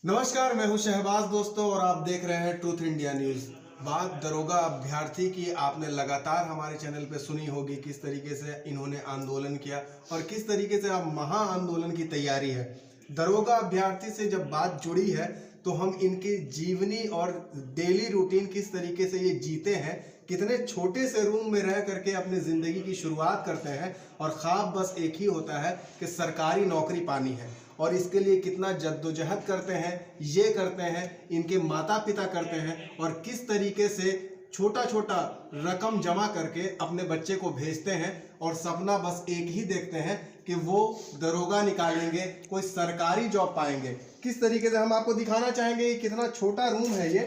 नमस्कार, मैं हूं शहबाज दोस्तों और आप देख रहे हैं ट्रूथ इंडिया न्यूज़। बात दरोगा अभ्यर्थी की आपने लगातार हमारे चैनल पे सुनी होगी, किस तरीके से इन्होंने आंदोलन किया और किस तरीके से अब महा आंदोलन की तैयारी है। दरोगा अभ्यर्थी से जब बात जुड़ी है तो हम इनकी जीवनी और डेली रूटीन किस तरीके से ये जीते हैं, कितने छोटे से रूम में रह करके अपनी ज़िंदगी की शुरुआत करते हैं और ख्वाब बस एक ही होता है कि सरकारी नौकरी पानी है, और इसके लिए कितना जद्दोजहद करते हैं, ये करते हैं, इनके माता पिता करते हैं, और किस तरीके से छोटा छोटा रकम जमा करके अपने बच्चे को भेजते हैं और सपना बस एक ही देखते हैं कि वो दरोगा निकालेंगे, कोई सरकारी जॉब पाएंगे। किस तरीके से हम आपको दिखाना चाहेंगे कि कितना छोटा रूम है ये।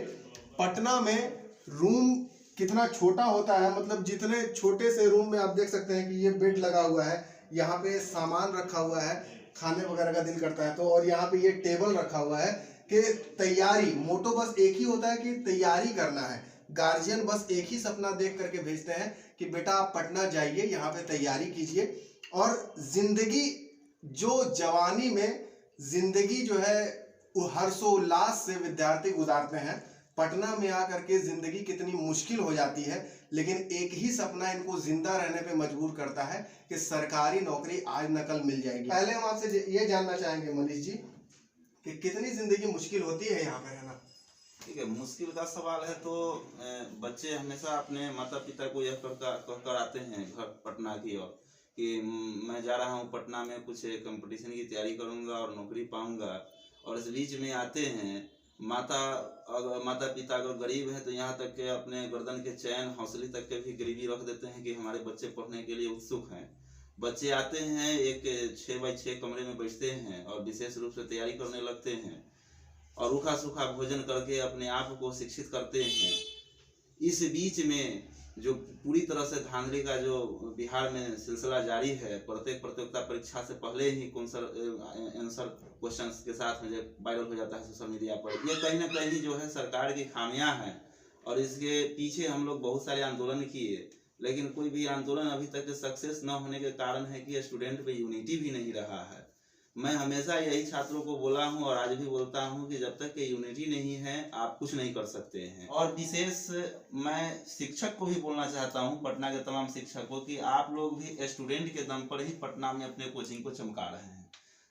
पटना में रूम कितना छोटा होता है, मतलब जितने छोटे से रूम में आप देख सकते हैं कि ये बेड लगा हुआ है, यहाँ पे सामान रखा हुआ है, खाने वगैरह का दिल करता है तो, और यहाँ पे ये टेबल रखा हुआ है कि तैयारी, मोटो बस एक ही होता है कि तैयारी करना है। गार्जियन बस एक ही सपना देख करके भेजते हैं कि बेटा आप पटना जाइए, यहाँ पे तैयारी कीजिए। और जिंदगी जो जवानी में जिंदगी जो है वो हर्षोल्लास से विद्यार्थी गुजारते हैं, पटना में आकर के जिंदगी कितनी मुश्किल हो जाती है, लेकिन एक ही सपना इनको जिंदा रहने पे मजबूर करता है कि सरकारी नौकरी आज न कल मिल जाएगी। पहले हम आपसे ये जानना चाहेंगे मनीष जी कि कितनी जिंदगी मुश्किल होती है यहाँ पे रहना। ठीक है, मुश्किल का सवाल है तो बच्चे हमेशा अपने माता पिता को यह कहकर आते हैं घर पटना की ओर कि मैं जा रहा हूँ पटना में, कुछ कंपटीशन की तैयारी करूँगा और नौकरी पाऊँगा। और इस बीच में आते हैं माता पिता अगर गरीब है तो यहाँ तक के अपने गर्दन के चैन हौसले तक के भी गरीबी रख देते हैं कि हमारे बच्चे पढ़ने के लिए उत्सुक हैं। बच्चे आते हैं, एक 6x6 कमरे में बैठते हैं और विशेष रूप से तैयारी करने लगते हैं और रूखा सूखा भोजन करके अपने आप को शिक्षित करते हैं। इस बीच में जो पूरी तरह से धांधली का जो बिहार में सिलसिला जारी है, प्रत्येक प्रतियोगिता परीक्षा से पहले ही आंसर क्वेश्चंस के साथ मुझे वायरल हो जाता है सोशल मीडिया पर। ये कहीं ना कहीं जो है सरकार की खामियां हैं और इसके पीछे हम लोग बहुत सारे आंदोलन किए, लेकिन कोई भी आंदोलन अभी तक सक्सेस न होने के कारण है कि स्टूडेंट पे यूनिटी भी नहीं रहा है। मैं हमेशा यही छात्रों को बोला हूं और आज भी बोलता हूं कि जब तक कि यूनिटी नहीं है आप कुछ नहीं कर सकते हैं। और विशेष मैं शिक्षक को भी बोलना चाहता हूं, पटना के तमाम शिक्षक को, कि आप लोग भी स्टूडेंट के दम पर ही पटना में अपने कोचिंग को चमका रहे हैं।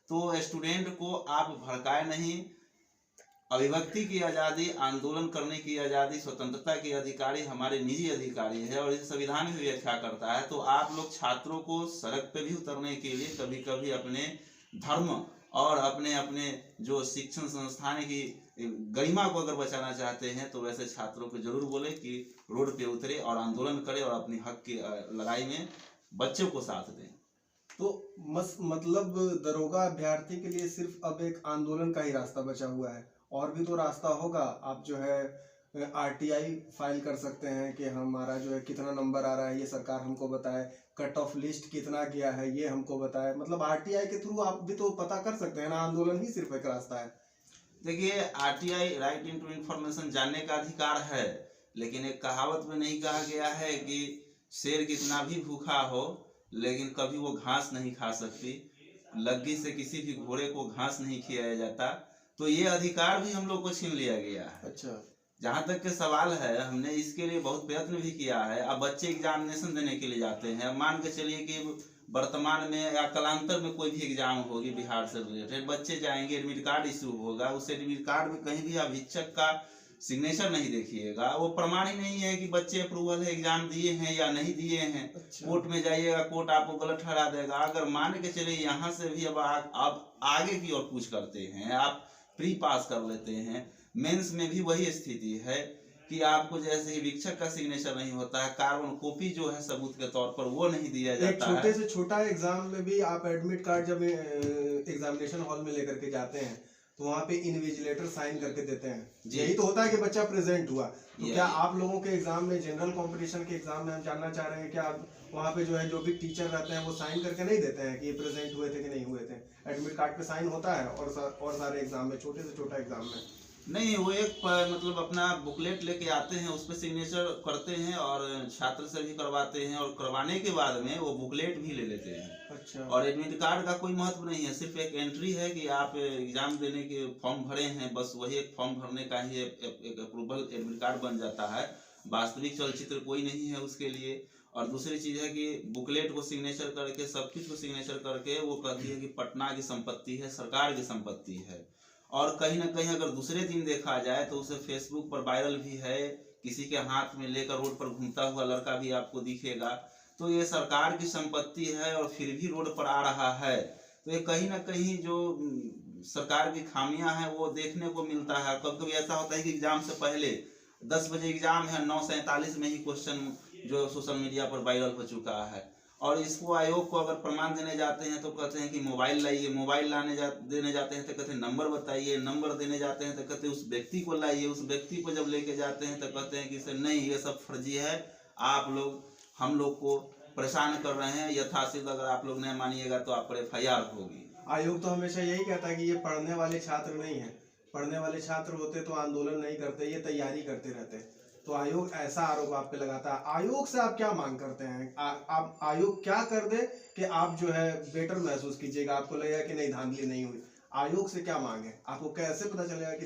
तो स्टूडेंट को आप भड़काए नहीं। अभिव्यक्ति की आज़ादी, आंदोलन करने की आज़ादी, स्वतंत्रता के अधिकारी हमारे निजी अधिकारी है और इस संविधान भी व्याख्या करता है। तो आप लोग छात्रों को सड़क पे भी उतरने के लिए कभी कभी अपने धर्म और अपने अपने जो शिक्षण संस्थान की गरिमा को अगर बचाना चाहते हैं तो वैसे छात्रों को जरूर बोले कि रोड पे उतरे और आंदोलन करें और अपनी हक की लड़ाई में बच्चों को साथ दें। तो मतलब दरोगा अभ्यर्थी के लिए सिर्फ अब एक आंदोलन का ही रास्ता बचा हुआ है, और भी तो रास्ता होगा। आप जो है आरटीआई फाइल कर सकते हैं कि हमारा जो है कितना नंबर आ रहा है ये सरकार हमको बताए, कट ऑफ लिस्ट कितना गया है ये हमको बताए। मतलब आरटीआई के थ्रू आप भी तो पता कर सकते हैं ना, आंदोलन ही सिर्फ एक रास्ता है। देखिए, आरटीआई राइट इनटू इन्फॉर्मेशन जानने का अधिकार है, लेकिन एक कहावत में नहीं कहा गया है कि शेर कितना भी भूखा हो लेकिन कभी वो घास नहीं खा सकती, लग्गी से किसी भी घोड़े को घास नहीं खिलाया जाता। तो ये अधिकार भी हम लोग को छीन लिया गया है। अच्छा, जहाँ तक के सवाल है, हमने इसके लिए बहुत प्रयत्न भी किया है। अब बच्चे एग्जामिनेशन देने के लिए जाते हैं, मान के चलिए कि वर्तमान में या कालांतर में कोई भी एग्जाम होगी बिहार से रिलेटेड, बच्चे जाएंगे, एडमिट कार्ड इशू होगा, उस एडमिट कार्ड में कहीं भी अधीक्षक का सिग्नेचर नहीं देखिएगा, वो प्रमाण ही नहीं है कि बच्चे अप्रूवल है, एग्जाम दिए हैं या नहीं दिए हैं। अच्छा। कोर्ट में जाइएगा, कोर्ट आपको गलत ठहरा देगा। अगर मान के चलिए यहाँ से भी अब आगे की ओर पूछ करते हैं, आप प्री पास कर लेते हैं, मेंस में भी वही स्थिति है कि आपको जैसे ही शिक्षक का सिग्नेचर नहीं होता है, कार्बन कॉपी जो है सबूत के तौर पर वो नहीं दिया जाता है। छोटे से छोटा एग्जाम में भी आप एडमिट कार्ड जब एग्जामिनेशन हॉल में लेकर के जाते हैं तो वहाँ पे इन्विजिलेटर साइन करके देते हैं, यही तो होता है कि बच्चा प्रेजेंट हुआ। तो क्या आप लोगों के एग्जाम में, जनरल कंपटीशन के एग्जाम में हम जानना चाह रहे हैं क्या वहाँ पे जो है जो भी टीचर रहते हैं वो साइन करके नहीं देते हैं कि ये प्रेजेंट हुए थे कि नहीं हुए थे? एडमिट कार्ड पे साइन होता है और सारे एग्जाम में, छोटे से छोटा एग्जाम में। नहीं, वो एक मतलब अपना बुकलेट लेके आते हैं, उस पर सिग्नेचर करते हैं और छात्र से भी करवाते हैं, और करवाने के बाद में वो बुकलेट भी ले लेते हैं। अच्छा। और एडमिट कार्ड का कोई महत्व नहीं है, सिर्फ एक एंट्री है कि आप एग्जाम देने के फॉर्म भरे हैं, बस वही एक फॉर्म भरने का ही एक अप्रूवल एडमिट कार्ड बन जाता है। वास्तविक चलचित्र कोई नहीं है उसके लिए। और दूसरी चीज है कि बुकलेट को सिग्नेचर करके, सब कुछ को सिग्नेचर करके वो कहती है कि पटना की संपत्ति है, सरकार की संपत्ति है। और कहीं ना कहीं अगर दूसरे दिन देखा जाए तो उसे फेसबुक पर वायरल भी है, किसी के हाथ में लेकर रोड पर घूमता हुआ लड़का भी आपको दिखेगा। तो ये सरकार की संपत्ति है और फिर भी रोड पर आ रहा है। तो ये कहीं ना कहीं जो सरकार की खामियां हैं वो देखने को मिलता है। कभी कभी ऐसा होता है कि एग्जाम से पहले 10 बजे एग्जाम है, 9:47 में ही क्वेश्चन जो सोशल मीडिया पर वायरल हो चुका है। और इसको आयोग को अगर प्रमाण देने जाते हैं तो कहते हैं कि मोबाइल लाइए, मोबाइल देने जाते हैं तो कहते हैं नंबर बताइए, नंबर देने जाते हैं तो कहते हैं उस व्यक्ति को लाइए, उस व्यक्ति को जब लेके जाते हैं तो कहते हैं कि सर नहीं, ये सब फर्जी है, आप लोग हम लोग को परेशान कर रहे हैं, यथाशीघ्र अगर आप लोग नहीं मानिएगा तो आप पर FIR होगी। आयोग तो हमेशा यही कहता है कि ये पढ़ने वाले छात्र नहीं है, पढ़ने वाले छात्र होते तो आंदोलन नहीं करते, ये तैयारी करते रहते। तो आयोग ऐसा आरोप आप पे लगाता है। आयोग से आप क्या मांग करते हैं? आप आयोग क्या कर दे कि आप जो है बेटर महसूस कीजिएगा, आपको लगेगा कि नहीं धांधली नहीं हुई? आयोग से क्या मांग है? आपको कैसे पता चलेगा कि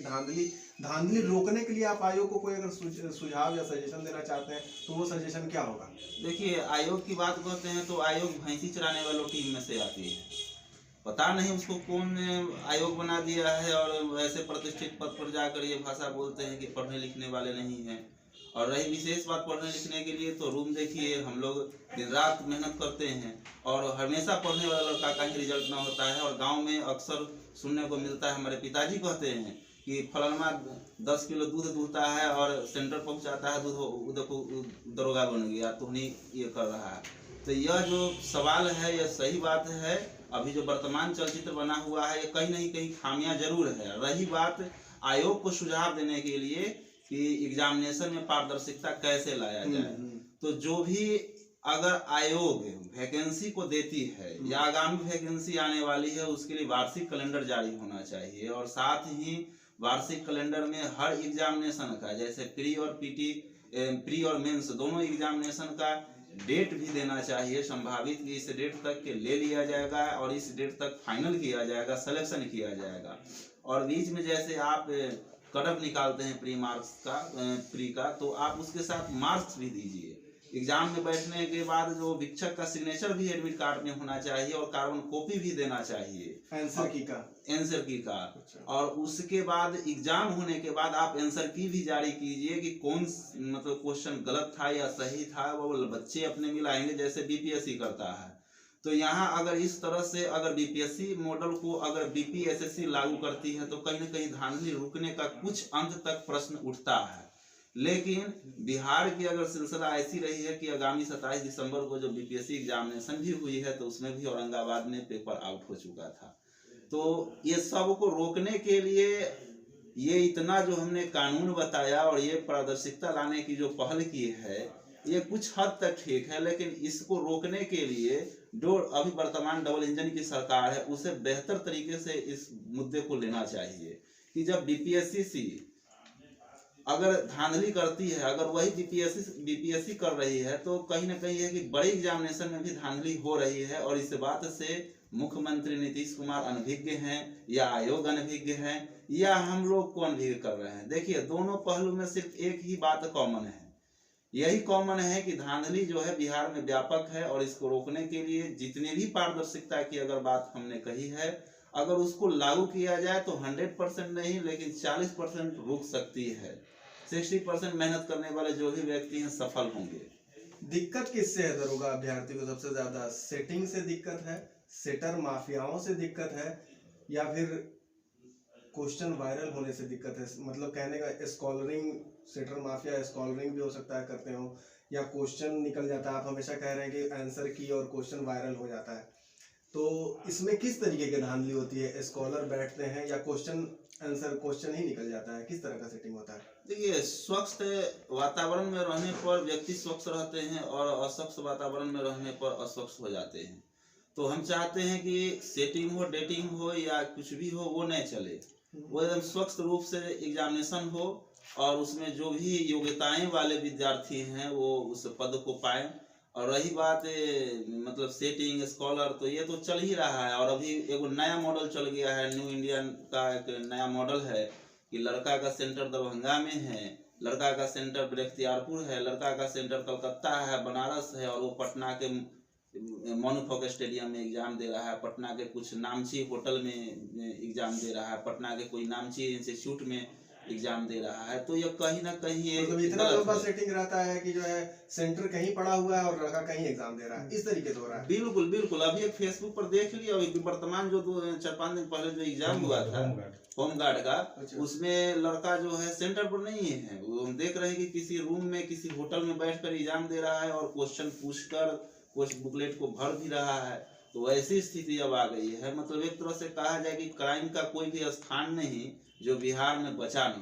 धांधली रोकने के लिए आप आयोग को कोई अगर सुझाव या सजेशन देना चाहते हैं तो वो सजेशन क्या होगा? देखिए, आयोग की बात करते हैं तो आयोग भैंसी चराने वालों टीम में से आती है। पता नहीं उसको कौन आयोग बना दिया है, और ऐसे प्रतिष्ठित पद पर जाकर ये भाषा बोलते हैं कि पढ़ने लिखने वाले नहीं हैं। और रही विशेष बात पढ़ने लिखने के लिए, तो रूम देखिए, हम लोग दिन रात मेहनत करते हैं और हमेशा पढ़ने वाला लड़का का ही रिजल्ट ना होता है। और गांव में अक्सर सुनने को मिलता है, हमारे पिताजी कहते हैं कि फलाना 10 किलो दूध दूहता है और सेंटर पहुंचाता है, दूध देखो दरोगा बन गया, तो नहीं ये कर रहा है। तो यह जो सवाल है यह सही बात है। अभी जो वर्तमान चलचित्र बना हुआ है ये कहीं नहीं कहीं खामियां जरूर है। रही बात आयोग को सुझाव देने के लिए कि एग्जामिनेशन में पारदर्शिता कैसे लाया जाए, तो जो भी अगर आयोग वैकेंसी को देती है या आगामी वैकेंसी आने वाली है उसके लिए वार्षिक कैलेंडर जारी होना चाहिए। और साथ ही वार्षिक कैलेंडर में हर एग्जामिनेशन का, जैसे प्री और मेंस दोनों एग्जामिनेशन का डेट भी देना चाहिए संभावित, कि इस डेट तक के ले लिया जाएगा और इस डेट तक फाइनल किया जाएगा, सिलेक्शन किया जाएगा। और बीच में जैसे आप कटअप निकालते हैं प्री का, तो आप उसके साथ मार्क्स भी दीजिए। एग्जाम में बैठने के बाद जो शिक्षक का सिग्नेचर भी एडमिट कार्ड में होना चाहिए और कार्बन कॉपी भी देना चाहिए आंसर की का। अच्छा। और उसके बाद एग्जाम होने के बाद आप आंसर की भी जारी कीजिए कि कौन मतलब क्वेश्चन गलत था या सही था, वो बच्चे अपने मिलाएंगे जैसे BPSC करता है। तो यहाँ अगर इस तरह से अगर BPSC मॉडल को अगर BPSSC लागू करती है तो कहीं ना कहीं धांधली रुकने का कुछ अंत तक प्रश्न उठता है। लेकिन बिहार की अगर सिलसिला ऐसी रही है कि आगामी 27 दिसंबर को जो BPSC एग्जामिनेशन भी हुई है तो उसमें भी औरंगाबाद में पेपर आउट हो चुका था। तो ये सब को रोकने के लिए ये इतना जो हमने कानून बताया और ये पारदर्शिता लाने की जो पहल की है ये कुछ हद तक ठीक है, लेकिन इसको रोकने के लिए जो अभी वर्तमान डबल इंजन की सरकार है उसे बेहतर तरीके से इस मुद्दे को लेना चाहिए कि जब BPSC अगर धांधली करती है, अगर वही BPSC कर रही है तो कहीं ना कहीं है कि बड़े एग्जामिनेशन में भी धांधली हो रही है। और इस बात से मुख्यमंत्री नीतीश कुमार अनभिज्ञ हैं या आयोग अनभिज्ञ हैं या हम लोग को अनभिज्ञ कर रहे हैं। देखिए, दोनों पहलू में सिर्फ एक ही बात कॉमन है, यही कॉमन है कि धांधली जो है बिहार में व्यापक है। और इसको रोकने के लिए जितनी भी पारदर्शिता की अगर बात हमने कही है, अगर उसको लागू किया जाए तो 100% नहीं लेकिन 40% रुक सकती है। 60% मेहनत करने वाले जो भी व्यक्ति हैं सफल होंगे। दिक्कत किससे है दरोगा अभ्यर्थी को सबसे ज्यादा? सेटिंग से दिक्कत है, सेटर माफियाओं से दिक्कत है, या फिर क्वेश्चन वायरल होने से दिक्कत है? मतलब कहने का स्कॉलरिंग, सेटर माफिया स्कॉलरिंग भी हो सकता है करते हो, या क्वेश्चन निकल जाता है। आप हमेशा कह रहे हैं कि आंसर की और क्वेश्चन वायरल हो जाता है, तो इसमें किस तरीके की धांधली होती है? स्कॉलर बैठते हैं या क्वेश्चन ही निकल जाता है? किस तरह का सेटिंग होता है? देखिए, स्वच्छ वातावरण में रहने पर व्यक्ति स्वच्छ रहते हैं और अस्वच्छ वातावरण में रहने पर अस्वच्छ हो जाते हैं। तो हम चाहते हैं कि सेटिंग हो, डेटिंग हो या कुछ भी हो वो नहीं चले। वो एकदम स्वच्छ रूप से एग्जामिनेशन हो और उसमें जो भी योग्यताएं वाले विद्यार्थी हैं वो उस पद को पाएं। और रही बात मतलब सेटिंग स्कॉलर, तो ये तो चल ही रहा है। और अभी एक नया मॉडल चल गया है, न्यू इंडियन का एक नया मॉडल है कि लड़का का सेंटर दरभंगा में है, लड़का का सेंटर बख्तियारपुर है, लड़का का सेंटर कलकत्ता है, बनारस है, और वो पटना के मनुफक स्टेडियम में एग्जाम दे रहा है, पटना के कुछ नामची होटल में एग्जाम दे रहा है, पटना के कोई नामची इंस्टीट्यूट में एग्जाम दे रहा है। तो ये कहीं ना कहीं मतलब इतना लंबा सेटिंग रहता है कि जो है सेंटर कहीं पड़ा हुआ है और लड़का कहीं एग्जाम दे रहा है, इस तरीके से हो रहा है। बिल्कुल बिल्कुल। अभी एक फेसबुक पर देख लिया, वर्तमान जो 4-5 दिन पहले जो एग्जाम हुआ था होमगार्ड का, उसमें लड़का जो है सेंटर पर नहीं है। वो हम देख रहे हैं कि किसी रूम में किसी होटल में बैठकर एग्जाम दे रहा है और क्वेश्चन पूछकर कुछ बुकलेट को भर भी रहा है। तो ऐसी स्थिति अब आ गई है। मतलब एक तरह से कहा जाए कि क्राइम का कोई भी स्थान नहीं जो बिहार में बचा नहीं।